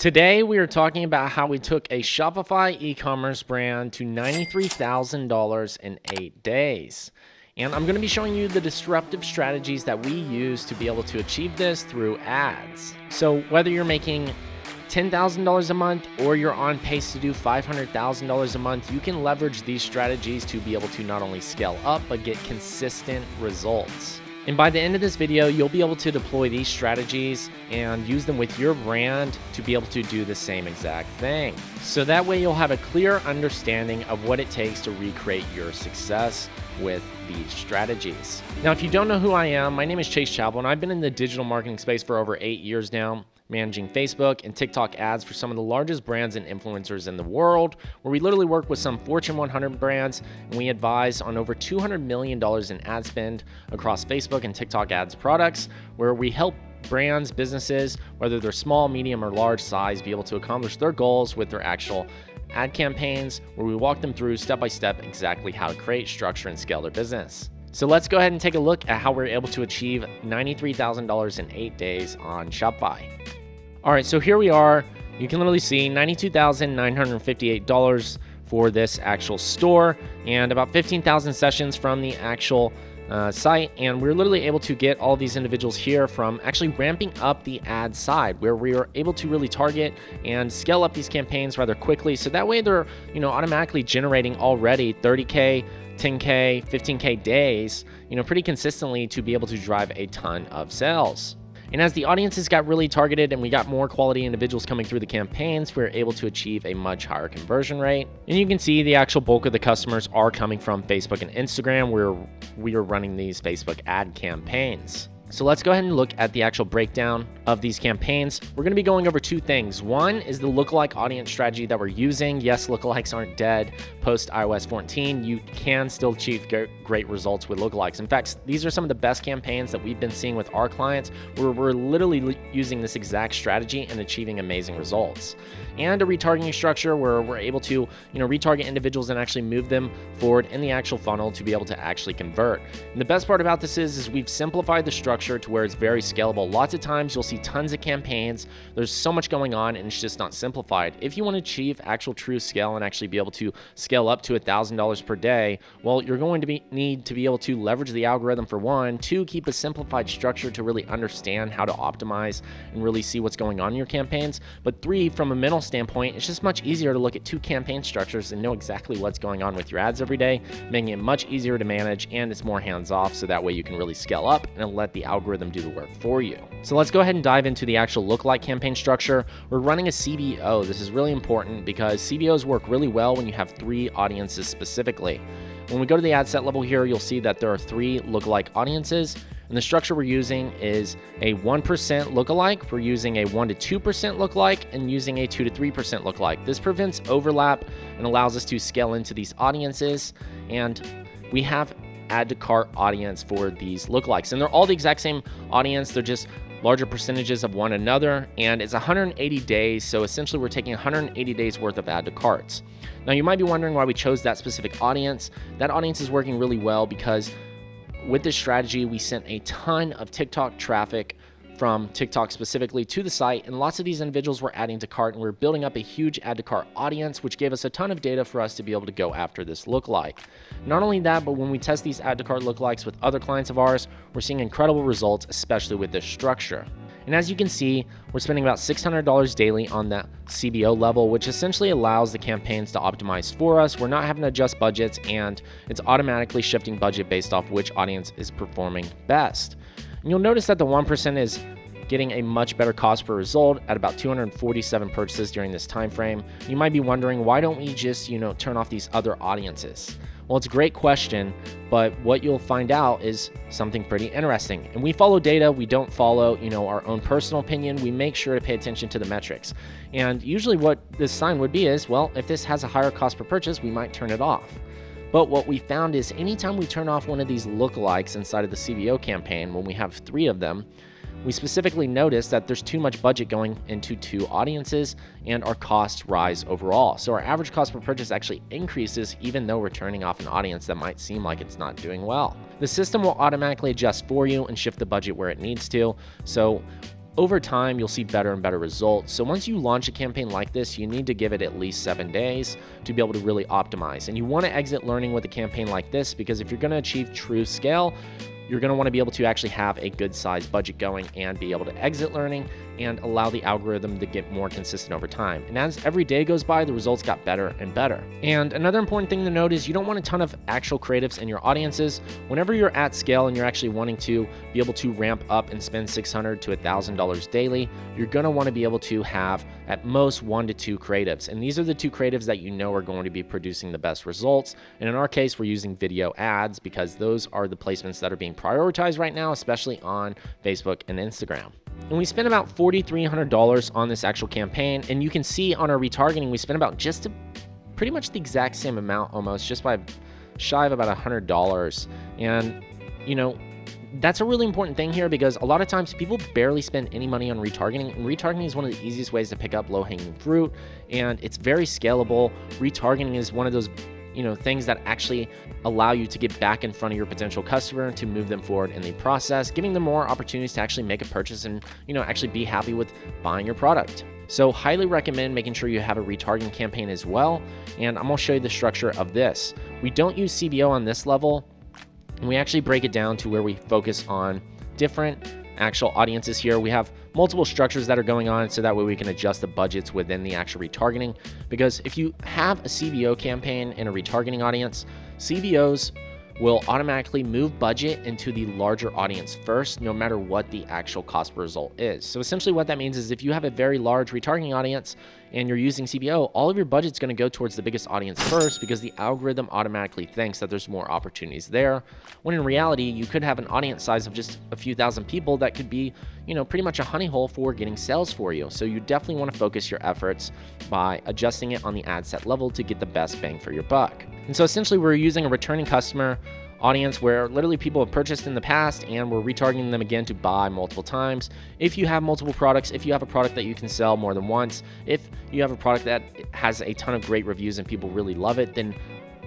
Today, we are talking about how we took a Shopify e-commerce brand to $93,000 in 8 days. And I'm going to be showing you the disruptive strategies that we use to be able to achieve this through ads. So whether you're making $10,000 a month or you're on pace to do $500,000 a month, you can leverage these strategies to be able to not only scale up, but get consistent results. And by the end of this video, you'll be able to deploy these strategies and use them with your brand to be able to do the same exact thing. So that way you'll have a clear understanding of what it takes to recreate your success with these strategies. Now, if you don't know who I am, my name is Chappell, and I've been in the digital marketing space for over 8 years now, managing Facebook and TikTok ads for some of the largest brands and influencers in the world, where we literally work with some Fortune 100 brands, and we advise on over $200 million in ad spend across Facebook and TikTok ads products, where we help brands, businesses, whether they're small, medium, or large size, be able to accomplish their goals with their actual ad campaigns, where we walk them through step by step exactly how to create, structure, and scale their business. So let's go ahead and take a look at how we're able to achieve $93,000 in 8 days on Shopify. All right, so here we are. You can literally see $92,958 for this actual store and about 15,000 sessions from the actual site. And we're literally able to get all these individuals here from actually ramping up the ad side, where we are able to really target and scale up these campaigns rather quickly. So that way they're, automatically generating already 30K, 10K, 15K days, pretty consistently to be able to drive a ton of sales. And as the audiences got really targeted and we got more quality individuals coming through the campaigns, we were able to achieve a much higher conversion rate. And you can see the actual bulk of the customers are coming from Facebook and Instagram, where we are running these Facebook ad campaigns. So let's go ahead and look at the actual breakdown of these campaigns. We're going to be going over two things. One is the lookalike audience strategy that we're using. Yes, lookalikes aren't dead. Post iOS 14, you can still achieve great results with lookalikes. In fact, these are some of the best campaigns that we've been seeing with our clients, where we're literally using this exact strategy and achieving amazing results. And a retargeting structure where we're able to, retarget individuals and actually move them forward in the actual funnel to be able to actually convert. And the best part about this is we've simplified the structure to where it's very scalable. Lots of times you'll see tons of campaigns. There's so much going on and it's just not simplified. If you want to achieve actual true scale and actually be able to scale up to $1,000 per day, well, you're going to need to be able to leverage the algorithm for one, two, keep a simplified structure to really understand how to optimize and really see what's going on in your campaigns. But three, from a mental standpoint, it's just much easier to look at two campaign structures and know exactly what's going on with your ads every day, making it much easier to manage, and it's more hands-off, so that way you can really scale up and let the algorithm do the work for you. So let's go ahead and dive into the actual lookalike campaign structure. We're running a CBO. This is really important because CBOs work really well when you have three audiences specifically. When we go to the ad set level here, you'll see that there are three lookalike audiences. And the structure we're using is a 1% lookalike, we're using a 1 to 2% lookalike, and using a 2 to 3% lookalike. This prevents overlap and allows us to scale into these audiences. And we have add to cart audience for these lookalikes. And they're all the exact same audience, they're just larger percentages of one another, and it's 180 days. So essentially we're taking 180 days worth of add to carts. Now you might be wondering why we chose that specific audience. That audience is working really well because with this strategy, we sent a ton of TikTok traffic from TikTok specifically to the site, and lots of these individuals were adding to cart, and we're building up a huge add to cart audience, which gave us a ton of data for us to be able to go after this lookalike. Not only that, but when we test these add to cart lookalikes with other clients of ours, we're seeing incredible results, especially with this structure. And as you can see, we're spending about $600 daily on that CBO level, which essentially allows the campaigns to optimize for us. We're not having to adjust budgets, and it's automatically shifting budget based off which audience is performing best. And you'll notice that the 1% is getting a much better cost per result at about 247 purchases during this time frame. You might be wondering, why don't we just, turn off these other audiences? Well, it's a great question, but what you'll find out is something pretty interesting. And we follow data. We don't follow, our own personal opinion. We make sure to pay attention to the metrics. And usually what this sign would be is, well, if this has a higher cost per purchase, we might turn it off. But what we found is anytime we turn off one of these lookalikes inside of the CBO campaign, when we have 3 of them, we specifically noticed that there's too much budget going into 2 audiences and our costs rise overall. So our average cost per purchase actually increases even though we're turning off an audience that might seem like it's not doing well. The system will automatically adjust for you and shift the budget where it needs to. So over time, you'll see better and better results. So once you launch a campaign like this, you need to give it at least 7 days to be able to really optimize. And you want to exit learning with a campaign like this, because if you're going to achieve true scale, you're going to want to be able to actually have a good size budget going and be able to exit learning and allow the algorithm to get more consistent over time. And as every day goes by, the results got better and better. And another important thing to note is you don't want a ton of actual creatives in your audiences. Whenever you're at scale and you're actually wanting to be able to ramp up and spend $600 to $1,000 daily, you're going to want to be able to have at most 1 to 2 creatives. And these are the 2 creatives that you know are going to be producing the best results. And in our case, we're using video ads because those are the placements that are being prioritized right now, especially on Facebook and Instagram. And we spent about $4,300 on this actual campaign. And you can see on our retargeting, we spent about pretty much the exact same amount, almost just by shy of about $100. And, you know, that's a really important thing here, because a lot of times people barely spend any money on retargeting, and retargeting is one of the easiest ways to pick up low-hanging fruit, and it's very scalable. Retargeting is one of those things that actually allow you to get back in front of your potential customer to move them forward in the process, giving them more opportunities to actually make a purchase and, actually be happy with buying your product. So highly recommend making sure you have a retargeting campaign as well. And I'm gonna show you the structure of this. We don't use CBO on this level, and we actually break it down to where we focus on different actual audiences here. We have multiple structures that are going on, so that way we can adjust the budgets within the actual retargeting. Because if you have a CBO campaign in a retargeting audience, CBOs will automatically move budget into the larger audience first, no matter what the actual cost per result is. So essentially what that means is if you have a very large retargeting audience and you're using CBO, all of your budget's going to go towards the biggest audience first, because the algorithm automatically thinks that there's more opportunities there, when in reality, you could have an audience size of just a few thousand people that could be, pretty much a honey hole for getting sales for you. So you definitely want to focus your efforts by adjusting it on the ad set level to get the best bang for your buck. And so essentially we're using a returning customer audience where literally people have purchased in the past, and we're retargeting them again to buy multiple times. If you have multiple products, if you have a product that you can sell more than once, if you have a product that has a ton of great reviews and people really love it, then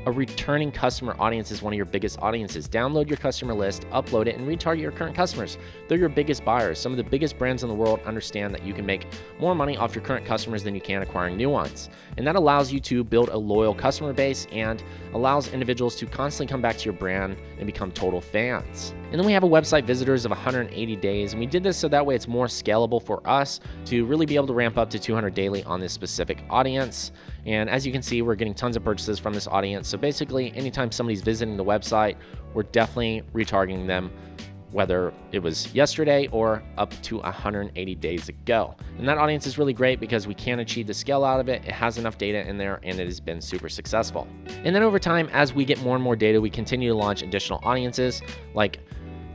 a returning customer audience is one of your biggest audiences. Download your customer list, upload it, and retarget your current customers. They're your biggest buyers. Some of the biggest brands in the world understand that you can make more money off your current customers than you can acquiring new ones. And that allows you to build a loyal customer base and allows individuals to constantly come back to your brand and become total fans. And then we have a website visitors of 180 days. And we did this so that way it's more scalable for us to really be able to ramp up to 200 daily on this specific audience. And as you can see, we're getting tons of purchases from this audience. So basically, anytime somebody's visiting the website, we're definitely retargeting them, whether it was yesterday or up to 180 days ago. And that audience is really great because we can achieve the scale out of it. It has enough data in there, and it has been super successful. And then over time, as we get more and more data, we continue to launch additional audiences. Like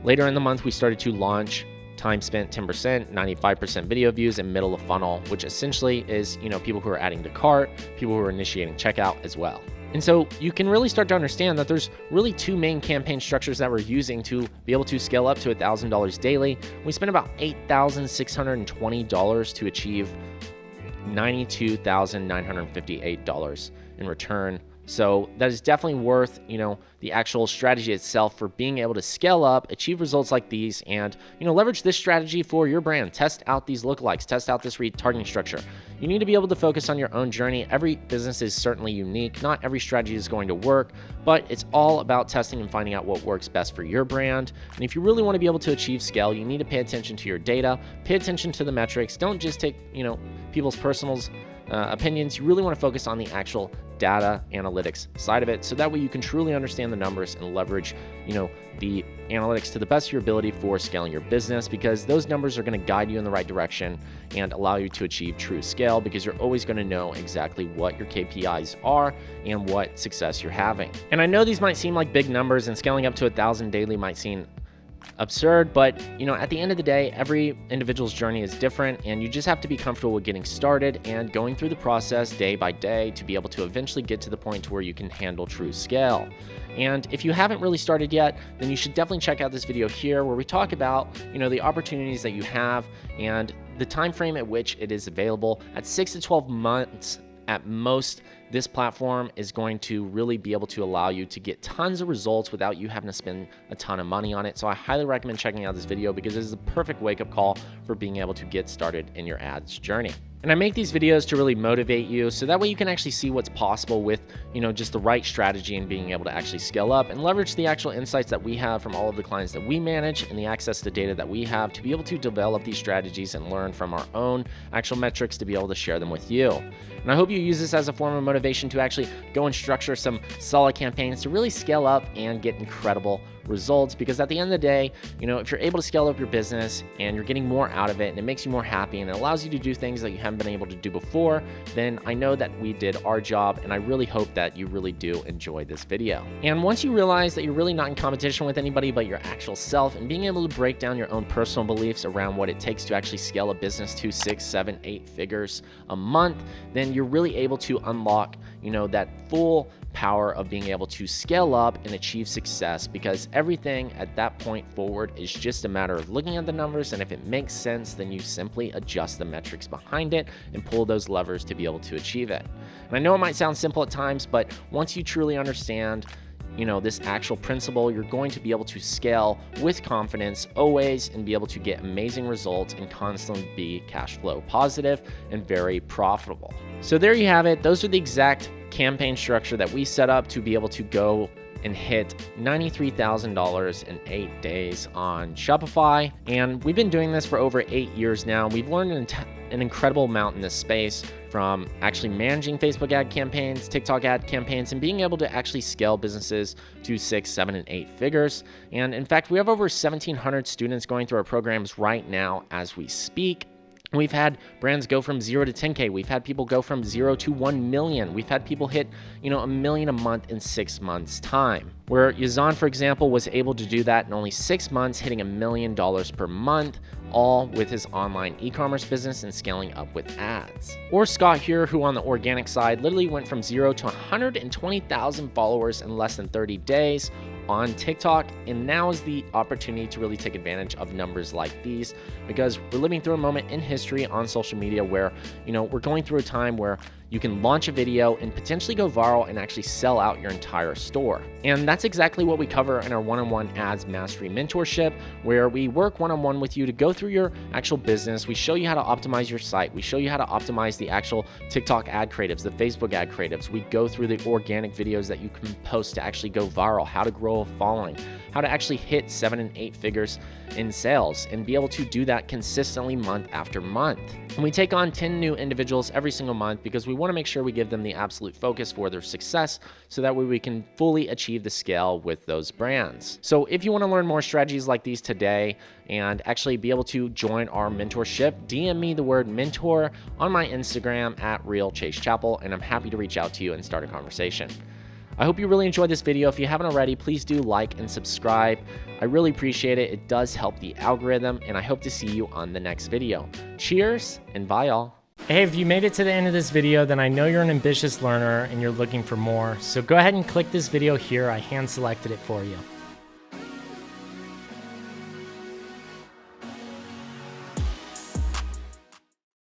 later in the month, we started to launch time spent 10%, 95% video views, and middle of funnel, which essentially is, people who are adding to cart, people who are initiating checkout as well. And so you can really start to understand that there's really 2 main campaign structures that we're using to be able to scale up to $1,000 daily. We spent about $8,620 to achieve $92,958 in return. So that is definitely worth, the actual strategy itself for being able to scale up, achieve results like these, and, leverage this strategy for your brand. Test out these lookalikes, test out this retargeting structure. You need to be able to focus on your own journey. Every business is certainly unique. Not every strategy is going to work, but it's all about testing and finding out what works best for your brand. And if you really want to be able to achieve scale, you need to pay attention to your data, pay attention to the metrics. Don't just take, people's personal opinions. You really want to focus on the actual data analytics side of it, so that way you can truly understand the numbers and leverage, the analytics to the best of your ability for scaling your business, because those numbers are going to guide you in the right direction and allow you to achieve true scale, because you're always going to know exactly what your KPIs are and what success you're having. And I know these might seem like big numbers, and scaling up to 1,000 daily might seem absurd, but at the end of the day, every individual's journey is different, and you just have to be comfortable with getting started and going through the process day by day to be able to eventually get to the point to where you can handle true scale. And if you haven't really started yet, then you should definitely check out this video here, where we talk about the opportunities that you have and the time frame at which it is available. At 6 to 12 months at most, this platform is going to really be able to allow you to get tons of results without you having to spend a ton of money on it. So I highly recommend checking out this video because it is the perfect wake-up call for being able to get started in your ads journey. And I make these videos to really motivate you so that way you can actually see what's possible with, just the right strategy and being able to actually scale up and leverage the actual insights that we have from all of the clients that we manage and the access to data that we have to be able to develop these strategies and learn from our own actual metrics to be able to share them with you. And I hope you use this as a form of motivation to actually go and structure some solid campaigns to really scale up and get incredible results, because at the end of the day, if you're able to scale up your business and you're getting more out of it and it makes you more happy and it allows you to do things that you haven't been able to do before, then I know that we did our job, and I really hope that you really do enjoy this video. And once you realize that you're really not in competition with anybody but your actual self, and being able to break down your own personal beliefs around what it takes to actually scale a business to 6, 7, 8 figures a month, then you're really able to unlock, that full power of being able to scale up and achieve success, because everything at that point forward is just a matter of looking at the numbers, and if it makes sense, then you simply adjust the metrics behind it and pull those levers to be able to achieve it. And I know it might sound simple at times, but once you truly understand this actual principle, you're going to be able to scale with confidence always and be able to get amazing results and constantly be cash flow positive and very profitable. So there you have it. Those are the exact campaign structure that we set up to be able to go and hit $93,000 in 8 days on Shopify. And we've been doing this for over 8 years now. We've learned an incredible amount in this space, from actually managing Facebook ad campaigns, TikTok ad campaigns, and being able to actually scale businesses to 6, 7, and 8 figures. And in fact, we have over 1,700 students going through our programs right now as we speak. We've had brands go from 0 to 10K. We've had people go from 0 to 1 million. We've had people hit, $1 million a month in 6 months' time. Where Yazan, for example, was able to do that in only 6 months, hitting $1 million per month, all with his online e-commerce business and scaling up with ads. Or Scott here, who on the organic side literally went from 0 to 120,000 followers in less than 30 days on TikTok, and now is the opportunity to really take advantage of numbers like these, because we're living through a moment in history on social media where we're going through a time where you can launch a video and potentially go viral and actually sell out your entire store. And that's exactly what we cover in our one-on-one Ads Mastery Mentorship, where we work one-on-one with you to go through your actual business. We show you how to optimize your site. We show you how to optimize the actual TikTok ad creatives, the Facebook ad creatives. We go through the organic videos that you can post to actually go viral, how to grow a following, how to actually hit 7 and 8 figures in sales and be able to do that consistently month after month. And we take on 10 new individuals every single month because we want to make sure we give them the absolute focus for their success, so that way we can fully achieve the scale with those brands. So if you want to learn more strategies like these today and actually be able to join our mentorship, DM me the word mentor on my Instagram at @RealChaseChappell, and I'm happy to reach out to you and start a conversation. I hope you really enjoyed this video. If you haven't already, please do like and subscribe. I really appreciate it. It does help the algorithm, and I hope to see you on the next video. Cheers, and bye y'all. Hey, if you made it to the end of this video, then I know you're an ambitious learner and you're looking for more. So go ahead and click this video here. I hand selected it for you.